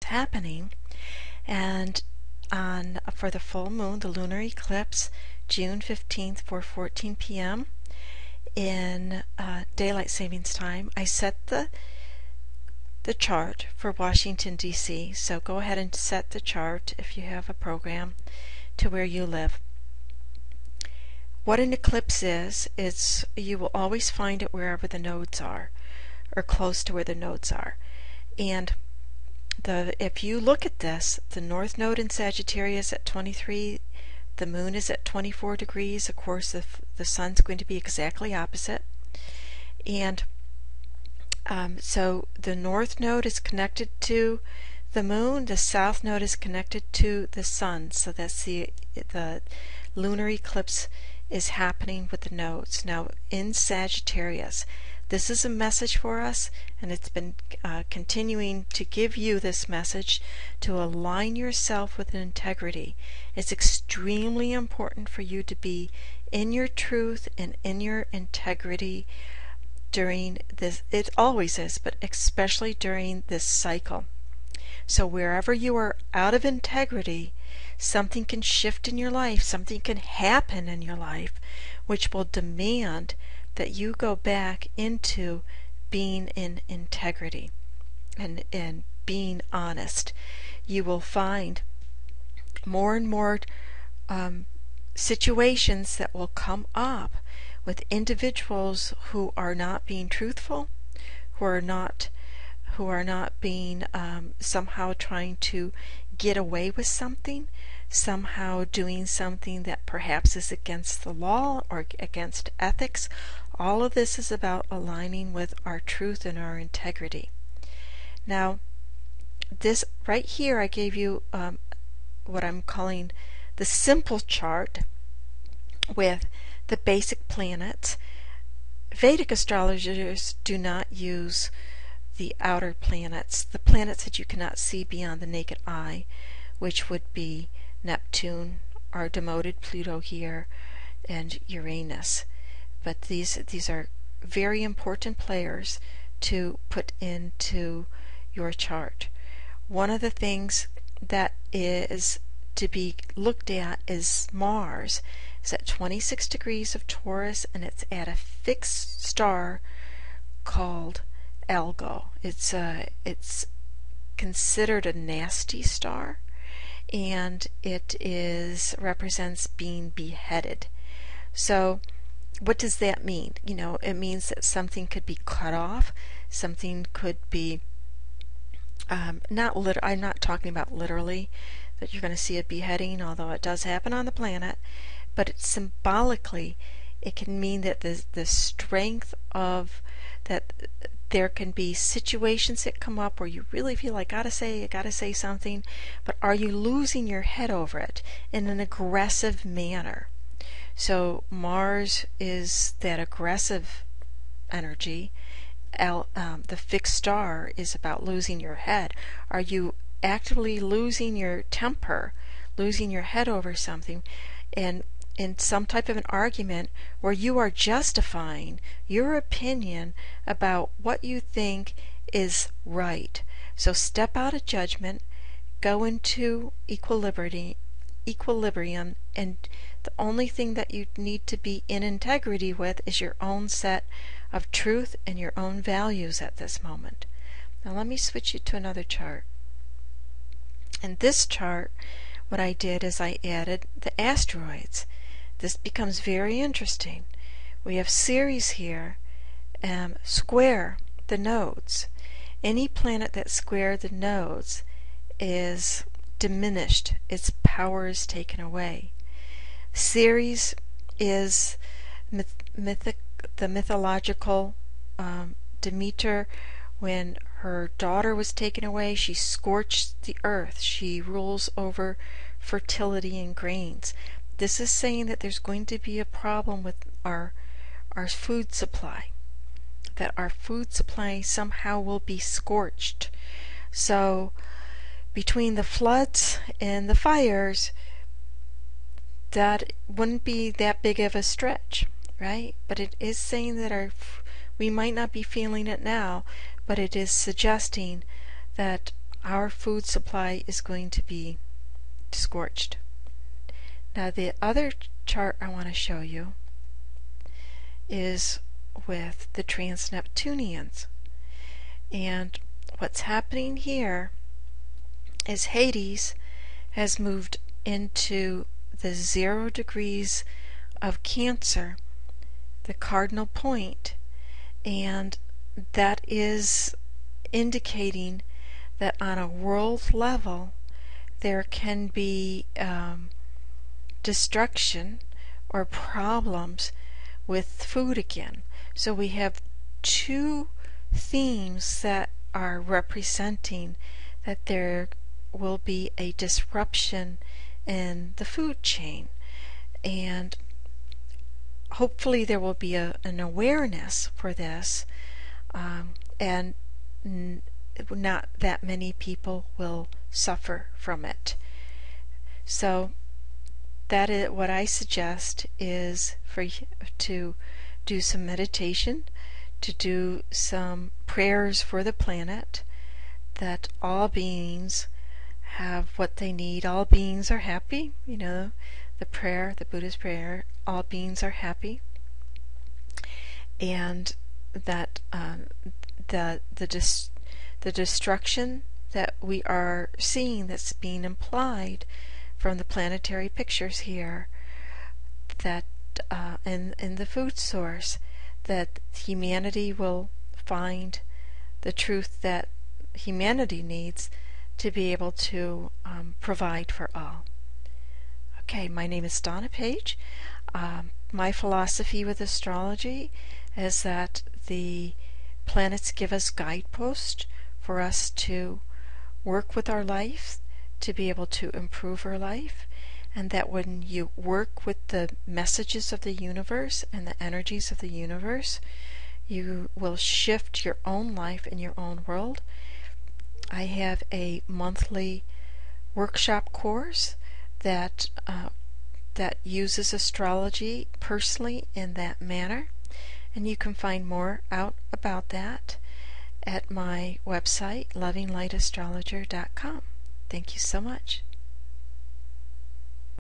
happening. And for the full moon, the lunar eclipse, June 15th, 4:14 p.m. in daylight savings time, I set the chart for Washington, D.C. So go ahead and set the chart, if you have a program, to where you live. What an eclipse is you will always find it wherever the nodes are, or close to where the nodes are. And if you look at this, the north node in Sagittarius at 23, the moon is at 24 degrees. Of course, the sun's going to be exactly opposite. And so the north node is connected to the moon, the south node is connected to the sun. So that's the lunar eclipse is happening with the nodes. Now in Sagittarius, this is a message for us, and it's been continuing to give you this message to align yourself with integrity. It's extremely important for you to be in your truth and in your integrity during this. It always is, but especially during this cycle. So wherever you are out of integrity, something can shift in your life, something can happen in your life, which will demand that you go back into being in integrity and being honest. You will find more and more situations that will come up with individuals who are not being truthful, who are not being somehow trying to get away with something, somehow doing something that perhaps is against the law or against ethics. All of this is about aligning with our truth and our integrity. Now, this right here, I gave you what I'm calling the simple chart with the basic planets. Vedic astrologers do not use the outer planets, the planets that you cannot see beyond the naked eye, which would be Neptune, our demoted Pluto here, and Uranus. But these are very important players to put into your chart. One of the things that is to be looked at is Mars. It's at 26 degrees of Taurus, and it's at a fixed star called Algol. It's considered a nasty star, and it represents being beheaded. So what does that mean? It means that something could be cut off, something could be I'm not talking about literally that you're going to see a beheading, although it does happen on the planet, but symbolically it can mean that the strength of that there can be situations that come up where you really feel like I gotta say something, but are you losing your head over it in an aggressive manner? So Mars is that aggressive energy. The fixed star is about losing your head. Are you actively losing your temper, losing your head over something, and in some type of an argument where you are justifying your opinion about what you think is right? So step out of judgment, go into equilibrium, and the only thing that you need to be in integrity with is your own set of truth and your own values at this moment. Now let me switch you to another chart. In this chart, what I did is I added the asteroids. This becomes very interesting. We have Ceres here, square the nodes. Any planet that squared the nodes is diminished. Its power is taken away. Ceres is the mythological Demeter. When her daughter was taken away, she scorched the earth. She rules over fertility and grains. This is saying that there's going to be a problem with our food supply, that our food supply somehow will be scorched. So between the floods and the fires, that wouldn't be that big of a stretch, right? But it is saying that we might not be feeling it now, but it is suggesting that our food supply is going to be scorched. Now the other chart I want to show you is with the trans-Neptunians. And what's happening here is Hades has moved into the 0 degrees of Cancer, the cardinal point, and that is indicating that on a world level there can be destruction or problems with food again. So we have two themes that are representing that there will be a disruption in the food chain, and hopefully there will be an awareness for this, and not that many people will suffer from it. So that is what I suggest, is for you to do some meditation, to do some prayers for the planet, that all beings have what they need. All beings are happy. You know, the prayer, the Buddhist prayer, all beings are happy, and that the destruction that we are seeing, that's being implied from the planetary pictures here, that in the food source, that humanity will find the truth that humanity needs to be able to provide for all. Okay, my name is Donna Page. My philosophy with astrology is that the planets give us guideposts for us to work with our life, to be able to improve our life, and that when you work with the messages of the universe and the energies of the universe, you will shift your own life and your own world. I have a monthly workshop course that uses astrology personally in that manner, and you can find more out about that at my website, lovinglightastrologer.com. Thank you so much.